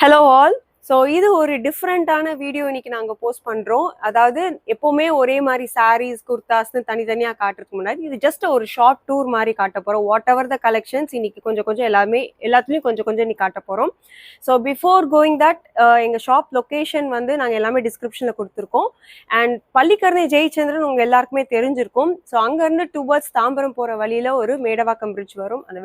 Hello all. So இது ஒரு டிஃப்ரெண்ட்டான வீடியோ இன்னைக்கு நாங்கள் போஸ்ட் பண்ணுறோம். அதாவது எப்போவுமே ஒரே மாதிரி சாரீஸ் குர்தாஸ்னு தனித்தனியாக காட்டுறதுக்கு முன்னாடி இது ஜஸ்ட் ஒரு ஷார்ட் டூர் மாதிரி காட்ட போகிறோம். வாட் எவர் த கலெக்ஷன்ஸ் இன்னைக்கு கொஞ்சம் கொஞ்சம் எல்லாத்துலேயும் கொஞ்சம் கொஞ்சம் இன்னைக்கு காட்ட போகிறோம். ஸோ பிஃபோர் கோயிங் தட் எங்கள் ஷாப் லொக்கேஷன் வந்து நாங்கள் எல்லாமே டிஸ்கிரிப்ஷனில் கொடுத்துருக்கோம். அண்ட் பள்ளிக்கரணை ஜெயச்சந்திரன் உங்கள் எல்லாருக்குமே தெரிஞ்சிருக்கும். ஸோ அங்கேருந்து டுவர்ட்ஸ் தாம்பரம் போகிற வழியில் ஒரு மேடவாக்கம் பிரிட்ஜ் வரும். அந்த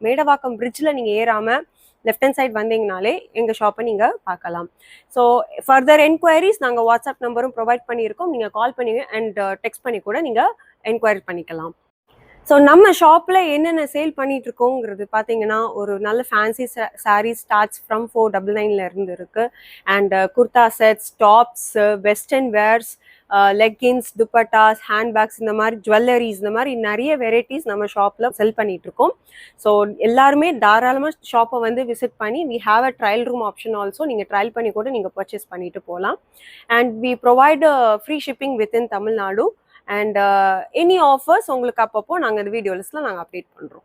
மேடவாக்கம் பிரிட்ஜில் நீங்கள் ஏறாமல் லெஃப்ட் ஹேண்ட் சைட் வந்தீங்கனாலே எங்கள் ஷாப்பை நீங்கள் பார்க்கலாம். ஸோ ஃபர்தர் என்கொயரிஸ் நாங்கள் வாட்ஸ்அப் நம்பரும் ப்ரொவைட் பண்ணியிருக்கோம். நீங்கள் கால் பண்ணுங்க அண்ட் டெக்ஸ்ட் பண்ணி கூட நீங்கள் என்கொயரி பண்ணிக்கலாம். ஸோ நம்ம ஷாப்பில் என்னென்ன சேல் பண்ணிட்டு இருக்கோங்கிறது பார்த்தீங்கன்னா, ஒரு நல்ல ஃபேன்சி சாரீ ஸ்டார்ட்ஸ் ஃப்ரம் 499 இருந்து இருக்கு. And kurta sets, tops, western wears, leggings, dupattas, handbags, இந்த மாதிரி ஜுவல்லரிஸ், இந்த மாதிரி நிறைய வெரைட்டிஸ் நம்ம ஷாப்பில் செல் பண்ணிட்டு இருக்கோம். ஸோ எல்லாருமே தாராளமாக ஷாப்பை வந்து விசிட் பண்ணி we have a trial room option also. நீங்கள் ட்ரையல் பண்ணி கூட நீங்கள் பர்ச்சேஸ் பண்ணிட்டு போகலாம். And we provide free shipping within Tamil Nadu. And any offers உங்களுக்கு அப்பப்போ நாங்கள் இந்த வீடியோ லிஸ்ட்டில் நாங்கள் அப்டேட் பண்ணுறோம்.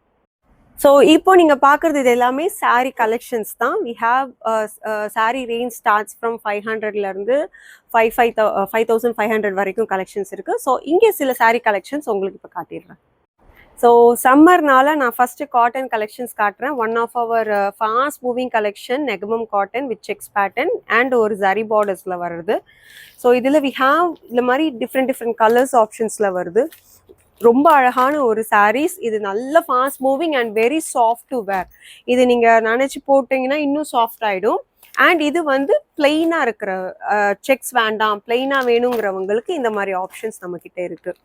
ஸோ இப்போ நீங்கள் பார்க்குறது இது எல்லாமே சாரீ கலெக்ஷன்ஸ் தான். We have sari range starts from 500லேருந்து 5500 வரைக்கும் கலெக்ஷன்ஸ் இருக்குது. ஸோ இங்கே சில சாரீ கலெக்ஷன்ஸ் உங்களுக்கு இப்போ காட்டிடுறேன். ஸோ சம்மர்னால நான் ஃபஸ்ட்டு காட்டன் கலெக்ஷன்ஸ் காட்டுறேன். One of our fast moving collection Negamam cotton with checks pattern and ஒரு ஜரி பார்டர்ஸில் வருது. ஸோ இதில் வி ஹாவ் இந்த மாதிரி டிஃப்ரெண்ட் கலர்ஸ் ஆப்ஷன்ஸில் வருது. ரொம்ப அழகான ஒரு சாரீஸ். இது நல்ல fast moving and very soft to wear. இது நீங்கள் நினச்சி போட்டிங்கன்னா இன்னும் சாஃப்ட் ஆகிடும். அண்ட் இது வந்து பிளெயினாக இருக்கிற செக்ஸ் வேண்டாம், பிளெயினாக வேணுங்கிறவங்களுக்கு இந்த மாதிரி ஆப்ஷன்ஸ் நம்மக்கிட்ட இருக்குது.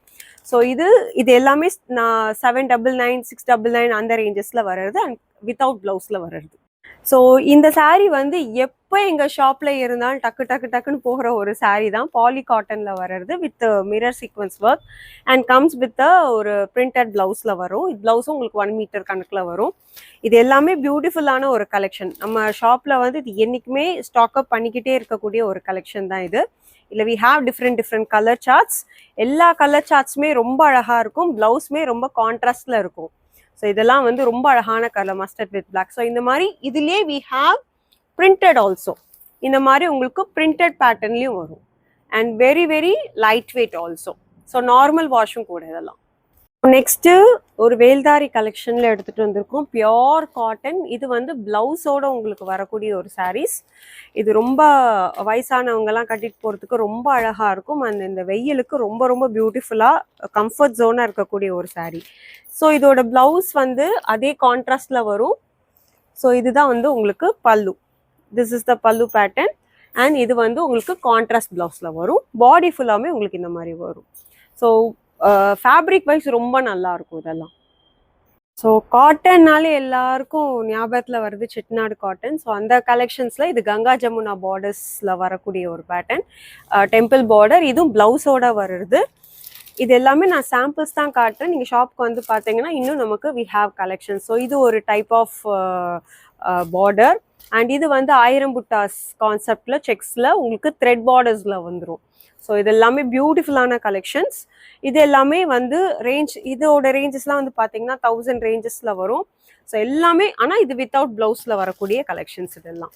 ஸோ இது எல்லாமே நான் 799, 699 அந்த ரேஞ்சஸில் வர்றது அண்ட் வித்தவுட் ப்ளவுஸில் வர்றது. ஸோ இந்த சாரீ வந்து எப்போ எங்கள் ஷாப்பில் இருந்தாலும் டக்குன்னு போகிற ஒரு சாரீ தான். பாலி காட்டனில் வர்றது with mirror sequence work and comes with ஒரு பிரிண்டட் ப்ளவுஸில் வரும். இது ப்ளவுஸும் உங்களுக்கு 1 மீட்டர் கணக்கில் வரும். இது எல்லாமே பியூட்டிஃபுல்லான ஒரு கலெக்ஷன். நம்ம ஷாப்பில் வந்து இது என்றைக்குமே ஸ்டாக்அப் பண்ணிக்கிட்டே இருக்கக்கூடிய ஒரு கலெக்ஷன் தான் இது. இல்லை we have different colour charts. எல்லா கலர் சார்ட்ஸுமே ரொம்ப அழகாக இருக்கும். ப்ளவுஸுமே ரொம்ப கான்ட்ராஸ்டில் இருக்கும். ஸோ இதெல்லாம் வந்து ரொம்ப அழகான colour mustard with black. So இந்த மாதிரி இதுலேயே வி ஹாவ் பிரிண்டட் ஆல்சோ. இந்த மாதிரி உங்களுக்கு பிரிண்டட் பேட்டர்ன்லேயும் வரும். And very very light weight also. So normal வாஷும் கூட இதெல்லாம். நெக்ஸ்ட்டு ஒரு வேல்தாரி கலெக்ஷனில் எடுத்துகிட்டு வந்திருக்கோம். Pure cotton. இது வந்து ப்ளவுஸோடு உங்களுக்கு வரக்கூடிய ஒரு சாரீஸ். இது ரொம்ப வயசானவங்கலாம் கட்டிட்டு போகிறதுக்கு ரொம்ப அழகாக இருக்கும். அண்ட் இந்த வெயிலுக்கு ரொம்ப பியூட்டிஃபுல்லாக கம்ஃபர்ட் ஜோனாக இருக்கக்கூடிய ஒரு சாரீ. ஸோ இதோட ப்ளவுஸ் வந்து அதே கான்ட்ராஸ்டில் வரும். ஸோ இதுதான் வந்து உங்களுக்கு பல்லு. திஸ் இஸ் த பல்லு பேட்டர்ன். அண்ட் இது வந்து உங்களுக்கு கான்ட்ராஸ்ட் ப்ளவுஸில் வரும். பாடி ஃபுல்லாமே உங்களுக்கு இந்த மாதிரி வரும். ஸோ ஃபேப்ரிக் வைஸ் ரொம்ப நல்லா இருக்கும் இதெல்லாம். ஸோ காட்டன்னாலே எல்லாருக்கும் ஞாபகத்தில் வருது செட்டிநாடு காட்டன். ஸோ அந்த கலெக்ஷன்ஸில் இது கங்கா ஜமுனா பார்டர்ஸில் வரக்கூடிய ஒரு பேட்டர்ன், டெம்பிள் பார்டர். இதுவும் ப்ளவுஸோட வருது. இது எல்லாமே நான் சாம்பிள்ஸ் தான் காட்டுறேன். நீங்கள் ஷாப்புக்கு வந்து பார்த்தீங்கன்னா இன்னும் நமக்கு வி ஹாவ் கலெக்ஷன். ஸோ இது ஒரு டைப் ஆஃப் பார்டர். அண்ட் இது வந்து 1000 புட்டாஸ் கான்செப்டில் செக்ஸில் உங்களுக்கு த்ரெட் பார்டர்ஸில் வந்துடும். ஸோ இது எல்லாமே பியூட்டிஃபுல்லான கலெக்ஷன்ஸ். இது எல்லாமே வந்து இதோட ரேஞ்சஸ்லாம் வந்து பார்த்தீங்கன்னா 1000 ரேஞ்சஸில் வரும். ஸோ எல்லாமே ஆனால் இது வித்தவுட் ப்ளவுஸில் வரக்கூடிய கலெக்ஷன்ஸ் இதெல்லாம்.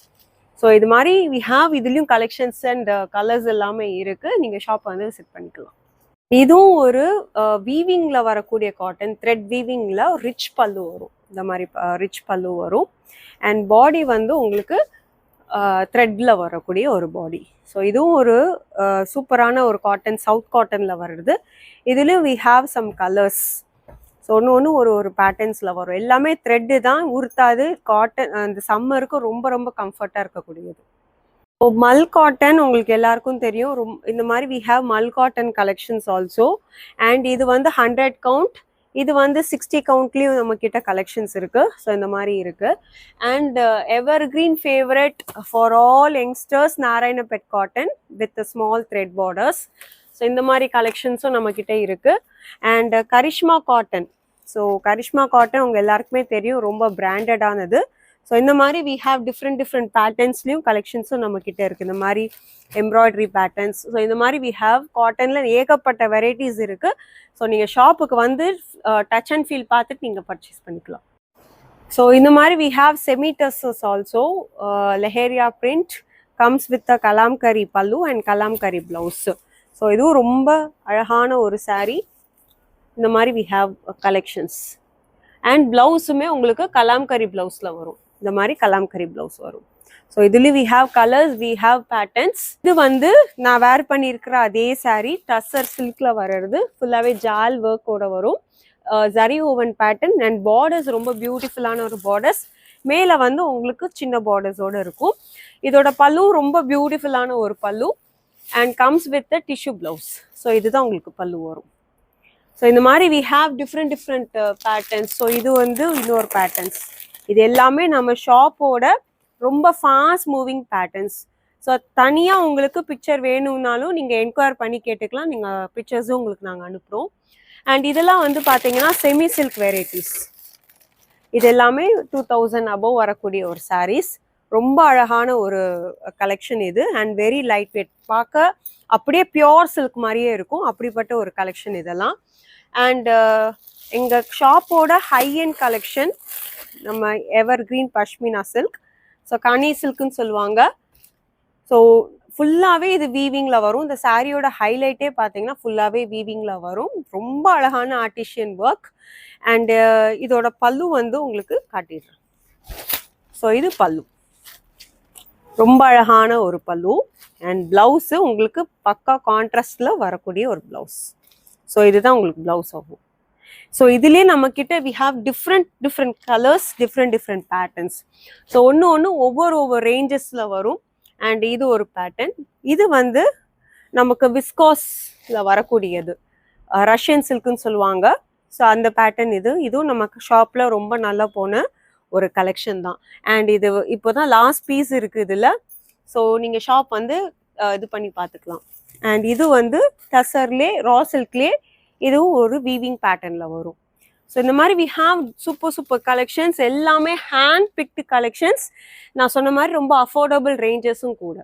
ஸோ இது மாதிரி வி ஹாவ் இதுலேயும் கலெக்ஷன்ஸ் அண்ட் கலர்ஸ் எல்லாமே இருக்குது. நீங்கள் ஷாப்பை வந்து விசிட் பண்ணிக்கலாம். இதுவும் ஒரு வீவிங்கில் வரக்கூடிய காட்டன், த்ரெட் வீவிங்கில் ரிச் பல்லு வரும். இந்த மாதிரி ரிச் பல்லு வரும். அண்ட் பாடி வந்து உங்களுக்கு த்ரெட்டில் வரக்கூடிய ஒரு பாடி. ஸோ இதுவும் ஒரு சூப்பரான ஒரு காட்டன், சவுத் காட்டனில் வருது. இதுலேயும் we have some colours. So ஒன்று ஒரு பேட்டர்ன்ஸில் வரும். எல்லாமே த்ரெட்டு தான், உருத்தாது. காட்டன் அந்த சம்மருக்கு ரொம்ப கம்ஃபர்ட்டாக இருக்கக்கூடியது. ஸோ மல் காட்டன் உங்களுக்கு எல்லாருக்கும் தெரியும். இந்த மாதிரி we have Mal cotton collections also. And இது வந்து 100 கவுண்ட், இது வந்து 60 கவுண்ட்லேயும் நம்மக்கிட்ட கலெக்ஷன்ஸ் இருக்குது. ஸோ இந்த மாதிரி இருக்குது. And evergreen favourite for all youngsters Narayanpet cotton with small thread borders. So இந்த மாதிரி கலெக்ஷன்ஸும் நம்மக்கிட்ட இருக்குது. And Karishma cotton. So Karishma cotton உங்கள் எல்லாருக்குமே தெரியும், ரொம்ப பிராண்டடானது. ஸோ இந்த மாதிரி வி ஹாவ் டிஃப்ரெண்ட் பேட்டர்ன்ஸ்லையும் கலெக்ஷன்ஸும் நம்மக்கிட்ட இருக்குது. இந்த மாதிரி எம்ப்ராய்டரி பேட்டர்ன்ஸ். ஸோ இந்த மாதிரி வி ஹாவ் காட்டனில் ஏகப்பட்ட வெரைட்டிஸ் இருக்குது. ஸோ நீங்கள் ஷாப்புக்கு வந்து டச் அண்ட் ஃபீல் பார்த்துட்டு நீங்கள் பர்ச்சேஸ் பண்ணிக்கலாம். ஸோ இந்த மாதிரி we have semi tussers also. Leheria print comes with a kalamkari pallu and kalamkari blouse. So இதுவும் ரொம்ப அழகான ஒரு saree. இந்த மாதிரி we have collections. அண்ட் பிளவுஸுமே உங்களுக்கு கலாம்கரி பிளவுஸ்ல வரும். இந்த மாதிரி கலாம்கரி பிளவுஸ் வரும். ஸோ இதுலேயும் we have colours, we have patterns. இது வந்து நான் வேர் பண்ணியிருக்கிற அதே சாரீ டசர் சில்க்ல வர்றது, ஃபுல்லாகவே ஜால் ஒர்க்கோட வரும். Zari woven pattern and borders ரொம்ப பியூட்டிஃபுல்லான ஒரு பார்டர்ஸ். மேலே வந்து உங்களுக்கு சின்ன பார்டர்ஸோடு இருக்கும். இதோட பல்லு ரொம்ப பியூட்டிஃபுல்லான ஒரு pallu and comes with tissue blouse. So இதுதான் உங்களுக்கு பல்லு வரும். ஸோ இந்த மாதிரி we have different patterns. So இது வந்து இன்னொரு பேட்டர்ன்ஸ். இது எல்லாமே நம்ம ஷாப்போட ரொம்ப ஃபாஸ்ட் மூவிங் பேட்டர்ன்ஸ். ஸோ தனியாக உங்களுக்கு பிக்சர் வேணும்னாலும் நீங்கள் என்கொயர் பண்ணி கேட்டுக்கலாம். நீங்கள் பிக்சர்ஸும் உங்களுக்கு நாங்கள் அனுப்புகிறோம். அண்ட் இதெல்லாம் வந்து பார்த்தீங்கன்னா செமி சில்க் வெரைட்டிஸ். இது எல்லாமே 2000 above வரக்கூடிய ஒரு சாரீஸ். ரொம்ப அழகான ஒரு கலெக்ஷன் இது அண்ட் வெரி லைட் வெயிட். பார்க்க அப்படியே பியோர் சில்க் மாதிரியே இருக்கும். அப்படிப்பட்ட ஒரு கலெக்ஷன் இதெல்லாம். அண்ட் எங்கள் ஷாப்போட ஹை அண்ட் கலெக்ஷன் நம்ம எவர் கிரீன் பஷ்மினா சில்க். ஸோ கனி சில்க்குன்னு சொல்லுவாங்க. ஸோ ஃபுல்லாகவே இது வீவிங்கில் வரும். இந்த சாரியோட ஹைலைட்டே பார்த்தீங்கன்னா ஃபுல்லாகவே வீவிங்கில் வரும். ரொம்ப அழகான ஆர்டிஷியன் ஒர்க். அண்டு இதோட பல்லு வந்து உங்களுக்கு காட்டிடுறேன். ஸோ இது பல்லு, ரொம்ப அழகான ஒரு பல்லு. அண்ட் ப்ளவுஸு உங்களுக்கு பக்கா கான்ட்ராஸ்டில் வரக்கூடிய ஒரு ப்ளவுஸ். ஸோ இதுதான் உங்களுக்கு ப்ளவுஸ் ஆகும். ஸோ இதுலேயே நம்மக்கிட்ட we have different colours, different patterns. So ஒன்று ஒவ்வொரு ரேஞ்சஸில் வரும். அண்ட் இது ஒரு பேட்டர்ன். இது வந்து நமக்கு விஸ்காஸில் வரக்கூடியது, ரஷ்யன் சில்க்குன்னு சொல்லுவாங்க. ஸோ அந்த பேட்டர்ன் இதுவும் நமக்கு ஷாப்பில் ரொம்ப நல்லா போன ஒரு கலெக்ஷன் தான். அண்ட் இது இப்போ தான் லாஸ்ட் பீஸ் இருக்குது இதில். ஸோ நீங்கள் ஷாப் வந்து இது பண்ணி பார்த்துக்கலாம். அண்ட் இது வந்து டசர்லே ரா சில்க்லே இதுவும் ஒரு வீவிங் பேட்டர்னில் வரும். ஸோ இந்த மாதிரி வி ஹாவ் சூப்பர் கலெக்ஷன்ஸ். எல்லாமே ஹேண்ட் பிக்டு கலெக்ஷன்ஸ். நான் சொன்ன மாதிரி ரொம்ப அஃபோர்டபுள் ரேஞ்சஸும் கூட.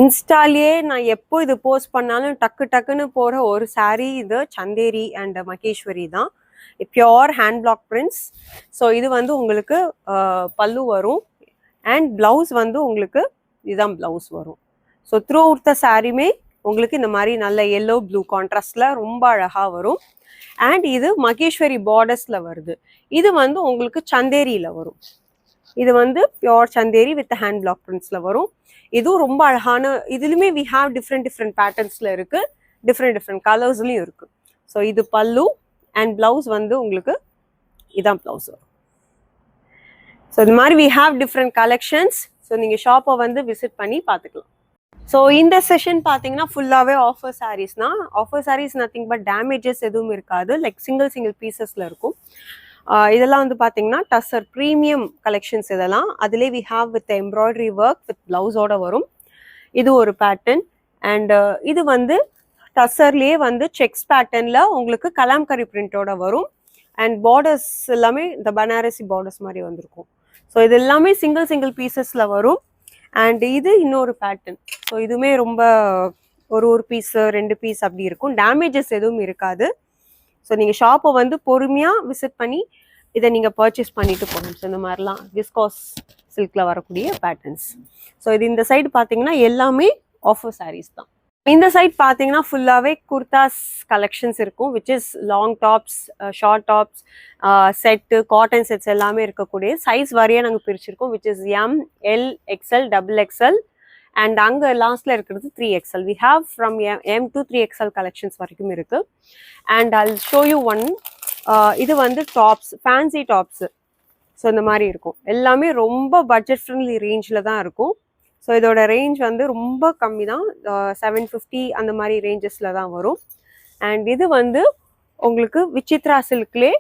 இன்ஸ்டாலே நான் எப்போ இது போஸ்ட் பண்ணாலும் டக்குன்னு போகிற ஒரு சாரீ இது சந்தேரி அண்ட் மகேஸ்வரி தான். Pure hand black prints. So இது வந்து உங்களுக்கு பல்லு வரும் அண்ட் பிளவுஸ் வந்து உங்களுக்கு இதுதான் பிளவுஸ் வரும். ஸோ த்ரூ அவுட் த சாரியுமே உங்களுக்கு இந்த மாதிரி நல்ல எல்லோ ப்ளூ கான்ட்ராஸ்டில் ரொம்ப அழகாக வரும். அண்ட் இது மகேஸ்வரி பார்டர்ஸில் வருது. இது வந்து உங்களுக்கு சந்தேரியில் வரும். இது வந்து pure Chanderi with hand block பிரிண்ட்ஸில் வரும். இதுவும் ரொம்ப அழகான. இதுலையுமே வி ஹாவ் டிஃப்ரெண்ட் பேட்டர்ன்ஸில் இருக்குது, டிஃப்ரெண்ட் கலர்ஸ்லையும் இருக்குது. ஸோ இது பல்லு அண்ட் ப்ளவுஸ் வந்து உங்களுக்கு இதான் ப்ளவுஸ் வரும். ஸோ இந்த மாதிரி we have different collections. So நீங்கள் ஷாப்பை வந்து விசிட் பண்ணி பார்த்துக்கலாம். ஸோ இந்த செஷன் பார்த்தீங்கன்னா ஃபுல்லாகவே ஆஃபர் சாரீஸ் தான். Offer sarees nothing but damages எதுவும் இருக்காது. லைக் சிங்கிள் பீசஸில் இருக்கும். இதெல்லாம் வந்து பார்த்தீங்கன்னா டசர் ப்ரீமியம் கலெக்ஷன்ஸ். இதெல்லாம் அதிலே we have with embroidery work with ப்ளவுஸோட வரும். இது ஒரு பேட்டர்ன். அண்ட் இது வந்து டசர்லேயே வந்து செக்ஸ் பேட்டர்னில் உங்களுக்கு கலாம்கரி பிரிண்டோட வரும். அண்ட் பார்டர்ஸ் எல்லாமே இந்த பனாரசி பார்டர்ஸ் மாதிரி வந்திருக்கும். ஸோ இது எல்லாமே சிங்கிள் பீசஸில் வரும். அண்ட் இது இன்னொரு பேட்டர்ன். ஸோ இதுவுமே ரொம்ப ஒரு பீஸ் 2 பீஸ் அப்படி இருக்கும். டேமேஜஸ் எதுவும் இருக்காது. ஸோ நீங்கள் ஷாப்பை வந்து பொறுமையாக விசிட் பண்ணி இதை நீங்கள் பர்ச்சேஸ் பண்ணிட்டு போகணும். ஸோ இந்த மாதிரிலாம் விஸ்காஸ் சில்கில் வரக்கூடிய பேட்டர்ன்ஸ். ஸோ இது இந்த சைடு பார்த்தீங்கன்னா எல்லாமே ஆஃபர் சாரீஸ் தான். இந்த சைட் பார்த்தீங்கன்னா ஃபுல்லாகவே குர்தாஸ் கலெக்ஷன்ஸ் இருக்கும். Which is long tops, short tops, set, cotton sets எல்லாமே இருக்கக்கூடிய சைஸ் வரையாக நாங்கள் பிரிச்சிருக்கோம். Which is M, L, XL, XXL and அங்கே லாஸ்ட்டில் இருக்கிறது 3XL. We have from M to 3XL collections வரைக்கும் இருக்குது. And I'll show you one. இது வந்து டாப்ஸ், ஃபேன்சி டாப்ஸு. ஸோ இந்த மாதிரி இருக்கும். எல்லாமே ரொம்ப பட்ஜெட் ஃப்ரெண்ட்லி ரேஞ்சில் தான் இருக்கும். ஸோ இதோட ரேஞ்ச் வந்து ரொம்ப கம்மி தான். 750 அந்த மாதிரி ரேஞ்சஸில் தான் வரும். அண்ட் இது வந்து உங்களுக்கு விசித்ரா சில்க்லே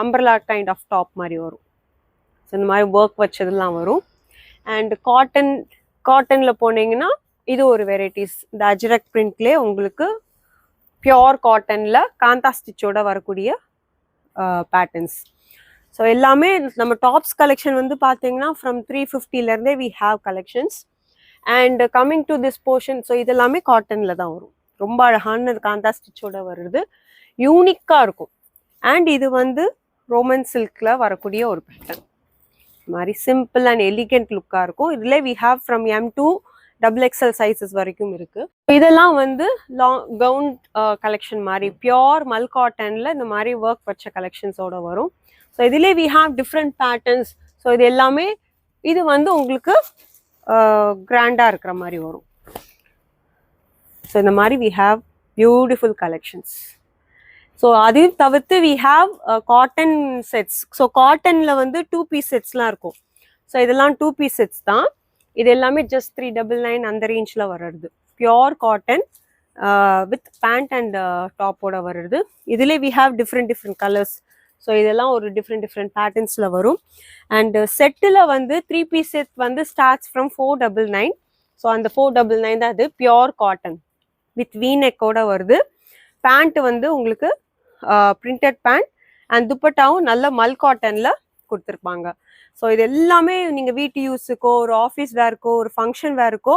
அம்பர்லா கைண்ட் ஆஃப் டாப் மாதிரி வரும். ஸோ இந்த மாதிரி ஒர்க் வச்சதெல்லாம் வரும். அண்ட் காட்டனில் போனீங்கன்னா இது ஒரு வெரைட்டிஸ். இந்த அஜ்ரக் பிரிண்ட்லேயே உங்களுக்கு பியோர் காட்டனில் காந்தா ஸ்டிச்சோட வரக்கூடிய பேட்டர்ன்ஸ். ஸோ எல்லாமே நம்ம டாப்ஸ் கலெக்ஷன் வந்து பார்த்தீங்கன்னா ஃப்ரம் 350லேருந்தே we have collections. And coming to this portion. So இதெல்லாமே காட்டனில் தான் வரும். ரொம்ப அழகான காந்தா ஸ்டிச்சோட வருது. யூனிக்காக இருக்கும். அண்ட் இது வந்து ரோமன் சில்க்ல வரக்கூடிய ஒரு பேட்டர்ன். மாதிரி சிம்பிள் அண்ட் எலிகென்ட் லுக்கா இருக்கும். இதுல we have from M to XXL sizes வரைக்கும் இருக்கு. இதெல்லாம் வந்து லாங் கவுன் கலெக்ஷன் மாதிரி பியோர் மல் காட்டன்ல இந்த மாதிரி ஒர்க் வச்ச கலெக்ஷன்ஸோட வரும். ஸோ இதுல we have different patterns. So இது எல்லாமே இது வந்து உங்களுக்கு கிராண்டா இருக்கிற மாதிரி வரும். ஸோ இந்த மாதிரி we have beautiful collections. So அதையும் தவிர்த்து we have cotton sets. So காட்டன்ல வந்து 2 பீஸ் செட்ஸ்லாம் இருக்கும். ஸோ இதெல்லாம் 2 பீஸ் செட்ஸ் தான். இது எல்லாமே ஜஸ்ட் 399 அந்த ரேஞ்சில் வர்றது. Pure cotton with pant and டாப்போட வருது. இதுலேயே we have different colours. So இதெல்லாம் ஒரு டிஃப்ரெண்ட் பேட்டர்ன்ஸில் வரும். அண்ட் செட்டில் வந்து 3 பீஸ் செட் வந்து ஸ்டார்ட்ஸ் ஃப்ரம் 499. ஸோ அந்த 499 தான் அது பியோர் காட்டன் வித் வீநெக்கோட வருது. பேண்ட் வந்து உங்களுக்கு பிரிண்டட் பேண்ட் அண்ட் துப்பட்டாவும் நல்ல மல் காட்டன்ல கொடுத்துருப்பாங்க. ஸோ இது எல்லாமே நீங்க வீட்டு யூஸுக்கோ ஒரு ஆஃபீஸ் வேர்க்கோ ஒரு ஃபங்க்ஷன் வேர்க்கோ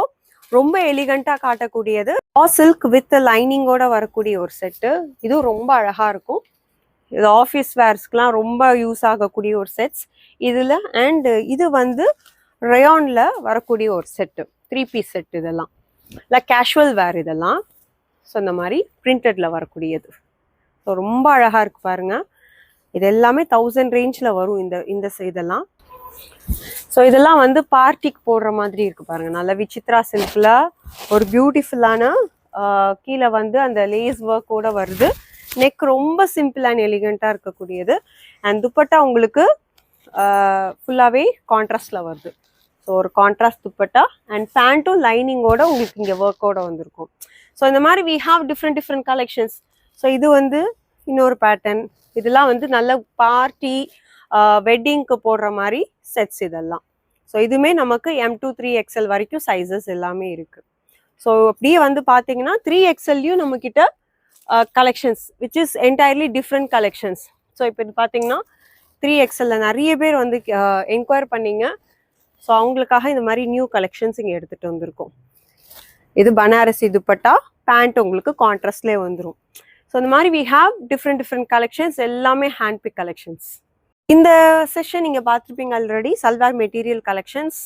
ரொம்ப எலிகண்டா காட்டக்கூடியது. சில்க் வித் லைனிங்கோட வரக்கூடிய ஒரு செட்டு. இதுவும் ரொம்ப அழகா இருக்கும். இது ஆஃபீஸ் வேர்ஸ்க்குலாம் ரொம்ப யூஸ் ஆகக்கூடிய ஒரு செட்ஸ் இதுல. அண்ட் இது வந்து ரயான்ல வரக்கூடிய ஒரு செட்டு 3 பீஸ் செட். இதெல்லாம் இல்லை கேஷுவல் வேர் இதெல்லாம். ஸோ இந்த மாதிரி பிரிண்டட்ல வரக்கூடியது. ஸோ ரொம்ப அழகா இருக்கு பாருங்க. இது எல்லாமே 1000 ரேஞ்சில் வரும் இந்த இதெல்லாம். ஸோ இதெல்லாம் வந்து பார்ட்டிக்கு போடுற மாதிரி இருக்கு பாருங்க. நல்ல விசித்ரா சில்க்ல ஒரு பியூட்டிஃபுல்லான கீழே வந்து அந்த லேஸ் ஒர்க்கோட வருது. நெக் ரொம்ப சிம்பிள் அண்ட் எலிகண்டா இருக்கக்கூடியது. அண்ட் துப்பட்டா உங்களுக்கு ஃபுல்லாவே கான்ட்ராஸ்ட்ல வருது. ஸோ ஒரு கான்ட்ராஸ்ட் துப்பட்டா அண்ட் பேண்ட்டும் லைனிங்கோட உங்களுக்கு இங்கே ஒர்க்கோட வந்திருக்கும். ஸோ இந்த மாதிரி we have different collections. So இது வந்து இன்னொரு பேட்டர்ன். இதெல்லாம் வந்து நல்ல பார்ட்டி வெட்டிங்க்கு போடுற மாதிரி செட்ஸ் இதெல்லாம். ஸோ இதுவுமே நமக்கு M to 3XL வரைக்கும் சைஸஸ் எல்லாமே இருக்கு. ஸோ அப்படியே வந்து பார்த்தீங்கன்னா 3XLயும் நம்ம கிட்ட collections which is entirely different collections. So இப்போ இது பார்த்தீங்கன்னா 3XL நிறைய பேர் வந்து என்கொயர் பண்ணீங்க. ஸோ அவங்களுக்காக இந்த மாதிரி நியூ கலெக்ஷன்ஸ் இங்கே எடுத்துகிட்டு வந்திருக்கோம். இது பனாரசி துப்பட்டா, பேண்ட் உங்களுக்கு கான்ட்ராஸ்ட்லேயே வந்துடும். ஸோ இந்த மாதிரி வி ஹாவ் டிஃப்ரெண்ட் கலெக்ஷன்ஸ் எல்லாமே ஹேண்ட் பிக் கலெக்ஷன்ஸ். இந்த செஷன் நீங்கள் பார்த்துருப்பீங்க already salwar material collections.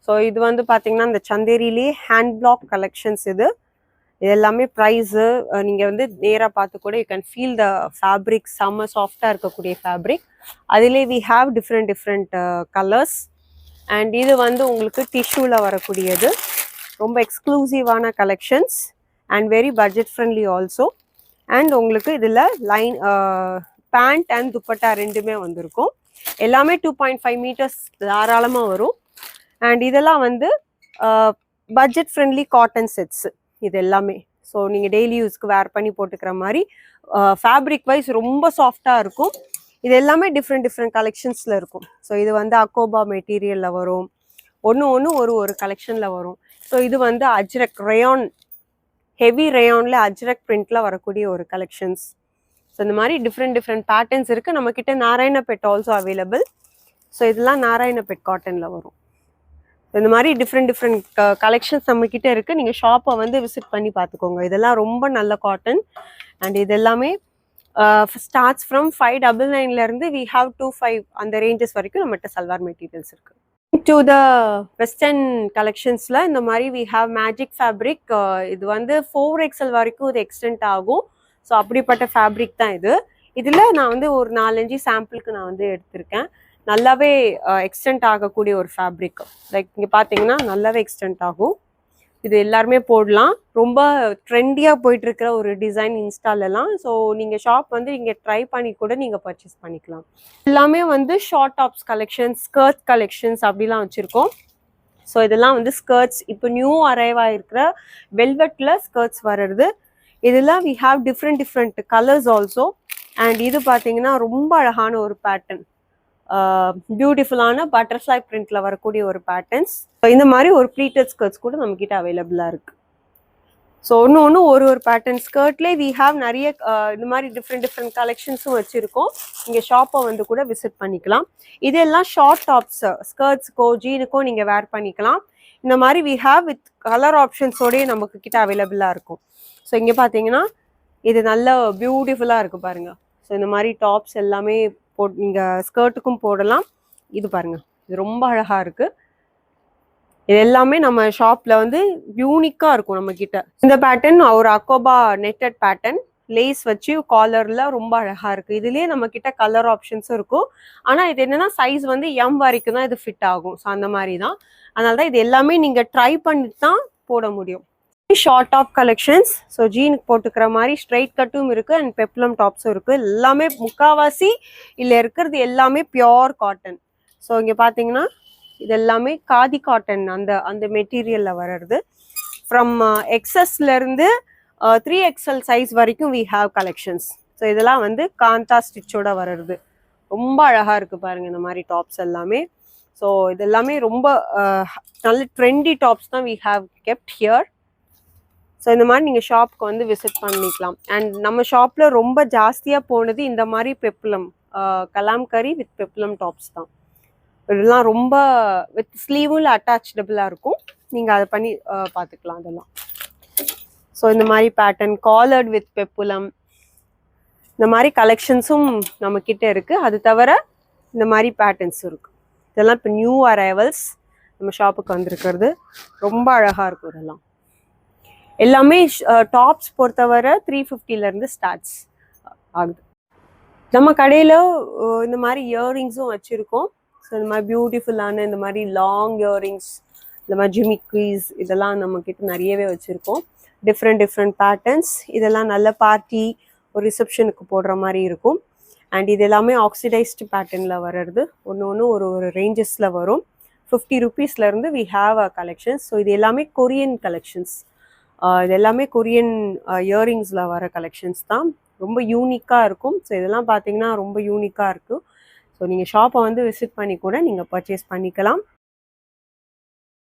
So இது வந்து பார்த்தீங்கன்னா இந்த சந்தேரியிலே ஹேண்ட் பிளாக் கலெக்ஷன்ஸ். இது எல்லாமே ப்ரைஸு நீங்கள் வந்து நேராக பார்த்து கூட you can feel the fabric. செம்ம சாஃப்டாக இருக்கக்கூடிய ஃபேப்ரிக். அதிலே we have different colours. And இது வந்து உங்களுக்கு டிஷ்யூவில் வரக்கூடியது. ரொம்ப எக்ஸ்க்ளூசிவான collections and very budget friendly also. And உங்களுக்கு இதில் லைன் பேண்ட் அண்ட் துப்பட்டா ரெண்டுமே வந்திருக்கும். எல்லாமே 2.5 மீட்டர்ஸ் தாராளமாக வரும். அண்ட் இதெல்லாம் வந்து பட்ஜெட் ஃப்ரெண்ட்லி காட்டன் செட்ஸ் இது எல்லாமே. ஸோ நீங்கள் டெய்லி யூஸ்க்கு வேர் பண்ணி போட்டுக்கிற மாதிரி ஃபேப்ரிக் வைஸ் ரொம்ப சாஃப்டாக இருக்கும். இது எல்லாமே டிஃப்ரெண்ட் கலெக்ஷன்ஸில் இருக்கும். ஸோ இது வந்து அக்கோபா மெட்டீரியலில் வரும். ஒன்று ஒரு கலெக்ஷனில் வரும். ஸோ இது வந்து அஜ்ரக் ரயான், ஹெவி ரயான்ல அஜ்ரக் பிரிண்ட்ல வரக்கூடிய ஒரு கலெக்ஷன்ஸ். ஸோ இந்த மாதிரி டிஃப்ரெண்ட் பேட்டர்ன்ஸ் இருக்குது. நம்மக்கிட்ட நாராயணபெட் ஆல்சோ அவைலபிள். ஸோ இதெல்லாம் நாராயணபெட் காட்டனில் வரும். இந்த மாதிரி டிஃப்ரெண்ட் கலெக்ஷன்ஸ் நம்மக்கிட்ட இருக்குது. நீங்கள் ஷாப்பை வந்து விசிட் பண்ணி பார்த்துக்கோங்க. இதெல்லாம் ரொம்ப நல்ல காட்டன். அண்ட் இது எல்லாமே ஸ்டார்ட்ஸ் ஃப்ரம் 599 வி ஹாவ் 25 அந்த ரேஞ்சஸ் வரைக்கும் நம்மகிட்ட சல்வார் மெட்டீரியல்ஸ் இருக்குது. டு த வெஸ்டர்ன் கலெக்ஷன்ஸில் இந்த மாதிரி வி ஹாவ் மேஜிக் ஃபேப்ரிக். இது வந்து 4XL வரைக்கும் இது எக்ஸ்டெண்ட் ஆகும். ஸோ அப்படிப்பட்ட ஃபேப்ரிக் தான் இது. இதில் நான் வந்து ஒரு 4-5 சாம்பிளுக்கு நான் வந்து எடுத்திருக்கேன். நல்லாவே எக்ஸ்டெண்ட் ஆகக்கூடிய ஒரு ஃபேப்ரிக். லைக் இங்கே பார்த்தீங்கன்னா நல்லாவே எக்ஸ்டெண்ட் ஆகும். இது எல்லாருமே போடலாம். ரொம்ப ட்ரெண்டியாக போயிட்டுருக்கிற ஒரு டிசைன் இன்ஸ்டாலெல்லாம். ஸோ நீங்கள் ஷாப் வந்து இங்கே ட்ரை பண்ணி கூட நீங்கள் பர்ச்சேஸ் பண்ணிக்கலாம். எல்லாமே வந்து short tops collections, skirt collections அப்படிலாம் வச்சுருக்கோம். ஸோ இதெல்லாம் வந்து ஸ்கர்ட்ஸ் இப்போ நியூ அரைவ் ஆகிருக்கிற வெல்வெட்டில் ஸ்கர்ட்ஸ் வர்றது. இதெல்லாம் we have different colours also. And இது பார்த்தீங்கன்னா ரொம்ப அழகான ஒரு பேட்டர்ன். பியூட்டிஃபுல்லான பட்டர்ஃப்ளை பிரிண்ட்ல வரக்கூடிய ஒரு பேட்டர்ன்ஸ். இந்த மாதிரி ஒரு ப்ளீட்டட் ஸ்கர்ட்ஸ் கூட நம்ம கிட்ட அவைலபிளா இருக்கு. ஸோ ஒன்று ஒரு பேட்டர்ன் ஸ்கர்ட்லேயே வி ஹாவ் நிறைய இந்த மாதிரி டிஃப்ரெண்ட் கலெக்ஷன்ஸும் வச்சிருக்கோம். இங்கே ஷாப்பை வந்து கூட விசிட் பண்ணிக்கலாம். இதெல்லாம் ஷார்ட் டாப்ஸ் ஸ்கர்ட்ஸுக்கோ ஜீனுக்கோ நீங்கள் வேர் பண்ணிக்கலாம். இந்த மாதிரி வி ஹாவ் வித் கலர் ஆப்ஷன்ஸோடய நமக்கு கிட்ட அவைலபிளாக இருக்கும். ஸோ இங்கே பார்த்தீங்கன்னா இது நல்ல பியூட்டிஃபுல்லாக இருக்குது பாருங்க. ஸோ இந்த மாதிரி டாப்ஸ் எல்லாமே நீங்கள் ஸ்கர்ட்டுக்கும் போடலாம். இது பாருங்கள், இது ரொம்ப அழகாக இருக்குது. இது எல்லாமே நம்ம ஷாப்பில் வந்து யூனிக்காக இருக்கும் நம்மக்கிட்ட. இந்த பேட்டர்ன் ஒரு அக்கோபா நெட்டட் பேட்டர்ன், லேஸ் வச்சு காலரில் ரொம்ப அழகாக இருக்குது. இதுலேயே நம்மக்கிட்ட கலர் ஆப்ஷன்ஸும் இருக்கும். ஆனால் இது என்னென்னா சைஸ் வந்து எம் வரைக்கும் தான் இது ஃபிட் ஆகும். ஸோ அந்த மாதிரி தான். அதனால தான் இது எல்லாமே நீங்கள் ட்ரை பண்ணிட்டு தான் போட முடியும். Short top collections. ஸோ ஜீனுக்கு போட்டுக்கிற மாதிரி ஸ்ட்ரைட் கட்டும் இருக்குது அண்ட் பெப்ளம் டாப்ஸும் இருக்குது. எல்லாமே முக்கால்வாசி இல்லை இருக்கிறது எல்லாமே பியோர் காட்டன். ஸோ இங்கே பார்த்தீங்கன்னா இது எல்லாமே காதி காட்டன் அந்த அந்த மெட்டீரியலில் வர்றது. ஃப்ரம் எக்ஸஸ்லேருந்து 3XL சைஸ் வரைக்கும் வி ஹாவ் கலெக்ஷன்ஸ். ஸோ இதெல்லாம் வந்து காந்தா ஸ்டிச்சோட வர்றது. ரொம்ப அழகாக இருக்குது பாருங்கள் இந்த மாதிரி டாப்ஸ் எல்லாமே. ஸோ இது எல்லாமே ரொம்ப நல்ல ட்ரெண்டி டாப்ஸ் தான் we have kept here. So இந்த மாதிரி நீங்கள் ஷாப்புக்கு வந்து விசிட் பண்ணிக்கலாம். அண்ட் நம்ம ஷாப்பில் ரொம்ப ஜாஸ்தியாக போனது இந்த மாதிரி peplum Kalamkari with peplum tops தான். இதெல்லாம் ரொம்ப வித் ஸ்லீவும் அட்டாச்சபிளாக இருக்கும். நீங்கள் அதை பண்ணி பார்த்துக்கலாம் அதெல்லாம். ஸோ இந்த மாதிரி பேட்டர்ன் காலர்ட் வித் பெப்புலம், இந்த மாதிரி கலெக்ஷன்ஸும் நம்மக்கிட்ட இருக்குது. அது தவிர இந்த மாதிரி பேட்டர்ன்ஸும் இருக்குது. இதெல்லாம் இப்போ நியூ அரைவல்ஸ் நம்ம ஷாப்புக்கு வந்திருக்கிறது. ரொம்ப அழகாக இருக்கும். இதெல்லாம் எல்லாமே டாப்ஸ் பொறுத்தவரை 350லேருந்து ஸ்டார்ட்ஸ் ஆகுது. நம்ம கடையில் இந்த மாதிரி இயரிங்ஸும் வச்சுருக்கோம். ஸோ இந்த மாதிரி பியூட்டிஃபுல்லான இந்த மாதிரி லாங் இயரிங்ஸ், இந்த மாதிரி ஜிமிக்ரீஸ் இதெல்லாம் நம்மக்கிட்ட நிறையவே வச்சுருக்கோம். Different patterns. இதெல்லாம் நல்ல பார்ட்டி ஒரு ரிசப்ஷனுக்கு போடுற மாதிரி இருக்கும். அண்ட் இது எல்லாமே ஆக்சிடைஸ்டு பேட்டர்னில் வர்றது. ஒன்று ஒரு ரேஞ்சஸில் வரும். 50 rupeesலேருந்து we have a collections. So இது எல்லாமே கொரியன் கலெக்ஷன்ஸ். இது எல்லாமே கொரியன் இயரிங்ஸில் வர கலெக்ஷன்ஸ் தான். ரொம்ப யூனிக்காக இருக்கும். ஸோ இதெல்லாம் பார்த்தீங்கன்னா ரொம்ப யூனிக்காக இருக்கும். ஸோ நீங்கள் ஷாப்பை வந்து விசிட் பண்ணி கூட நீங்கள் பர்ச்சேஸ் பண்ணிக்கலாம்.